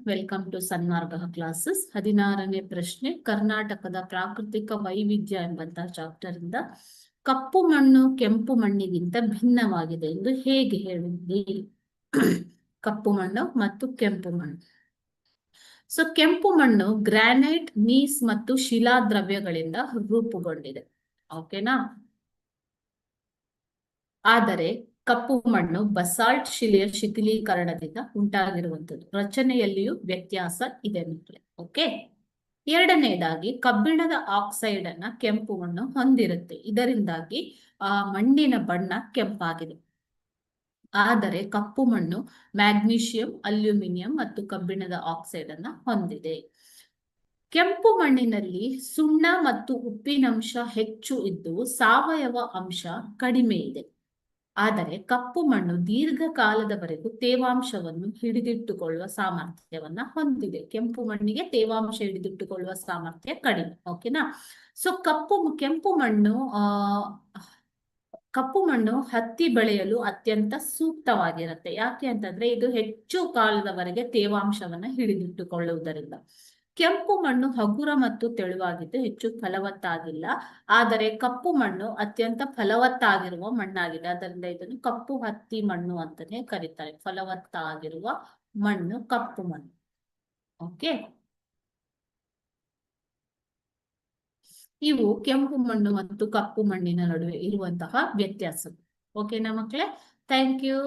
Welcome to Sanmarga classes. 16ನೇ ಪ್ರಶ್ನೆ, ಕರ್ನಾಟಕದ ಪ್ರಾಕೃತಿಕ ವೈವಿಧ್ಯ ಎಂಬಂತಹ ಚಾಪ್ಟರ್ ಇಂದ ಕಪ್ಪು ಮಣ್ಣು ಕೆಂಪು ಮಣ್ಣಿಗಿಂತ ಭಿನ್ನವಾಗಿದೆ ಎಂದು ಹೇಗೆ ಹೇಳಿದ್ದೀರಿ? ಕಪ್ಪು ಮಣ್ಣು ಮತ್ತು ಕೆಂಪು ಮಣ್ಣು. ಸೊ ಕೆಂಪು ಮಣ್ಣು ಗ್ರಾನೈಟ್, ನೀಸ್ ಮತ್ತು ಶಿಲಾದ್ರವ್ಯಗಳಿಂದ ರೂಪುಗೊಂಡಿದೆ. ಓಕೆನಾ? ಆದರೆ ಕಪ್ಪು ಮಣ್ಣು ಬಸಾಲ್ಟ್ ಶಿಲೆಯ ಶಿಥಿಲೀಕರಣದಿಂದ ಉಂಟಾಗಿರುವಂಥದ್ದು. ರಚನೆಯಲ್ಲಿಯೂ ವ್ಯತ್ಯಾಸ ಇದೆ ಮಕ್ಕಳೇ. ಓಕೆ. ಎರಡನೇದಾಗಿ ಕಬ್ಬಿಣದ ಆಕ್ಸೈಡ್ ಅನ್ನ ಕೆಂಪು ಮಣ್ಣು ಹೊಂದಿರುತ್ತೆ. ಇದರಿಂದಾಗಿ ಆ ಮಣ್ಣಿನ ಬಣ್ಣ ಕೆಂಪಾಗಿದೆ. ಆದರೆ ಕಪ್ಪು ಮಣ್ಣು ಮ್ಯಾಗ್ನೀಷಿಯಂ, ಅಲ್ಯೂಮಿನಿಯಂ ಮತ್ತು ಕಬ್ಬಿಣದ ಆಕ್ಸೈಡ್ ಅನ್ನ ಹೊಂದಿದೆ. ಕೆಂಪು ಮಣ್ಣಿನಲ್ಲಿ ಸುಣ್ಣ ಮತ್ತು ಉಪ್ಪಿನಂಶ ಹೆಚ್ಚು ಇದ್ದು ಸಾವಯವ ಅಂಶ ಕಡಿಮೆ ಇದೆ. ಆದರೆ ಕಪ್ಪು ಮಣ್ಣು ದೀರ್ಘಕಾಲದವರೆಗೂ ತೇವಾಂಶವನ್ನು ಹಿಡಿದಿಟ್ಟುಕೊಳ್ಳುವ ಸಾಮರ್ಥ್ಯವನ್ನ ಹೊಂದಿದೆ. ಕೆಂಪು ಮಣ್ಣಿಗೆ ತೇವಾಂಶ ಹಿಡಿದಿಟ್ಟುಕೊಳ್ಳುವ ಸಾಮರ್ಥ್ಯ ಕಡಿಮೆ. ಓಕೆನಾ? ಸೊ ಕಪ್ಪು ಮಣ್ಣು ಹತ್ತಿ ಬೆಳೆಯಲು ಅತ್ಯಂತ ಸೂಕ್ತವಾಗಿರುತ್ತೆ. ಯಾಕೆ ಅಂತಂದ್ರೆ ಇದು ಹೆಚ್ಚು ಕಾಲದವರೆಗೆ ತೇವಾಂಶವನ್ನ ಹಿಡಿದಿಟ್ಟುಕೊಳ್ಳುವುದರಿಂದ. ಕೆಂಪು ಮಣ್ಣು ಹಗುರ ಮತ್ತು ತೆಳುವಾಗಿದ್ದು ಹೆಚ್ಚು ಫಲವತ್ತಾಗಿಲ್ಲ. ಆದರೆ ಕಪ್ಪು ಮಣ್ಣು ಅತ್ಯಂತ ಫಲವತ್ತಾಗಿರುವ ಮಣ್ಣಾಗಿದೆ. ಅದರಿಂದ ಇದನ್ನು ಕಪ್ಪು ಹತ್ತಿ ಮಣ್ಣು ಅಂತಾನೆ ಕರೀತಾರೆ. ಫಲವತ್ತಾಗಿರುವ ಮಣ್ಣು ಕಪ್ಪು ಮಣ್ಣು. ಓಕೆ. ಇವು ಕೆಂಪು ಮಣ್ಣು ಮತ್ತು ಕಪ್ಪು ಮಣ್ಣಿನ ನಡುವೆ ಇರುವಂತಹ ವ್ಯತ್ಯಾಸ. ಓಕೆನಾ ಮಕ್ಕಳೇ? Thank you.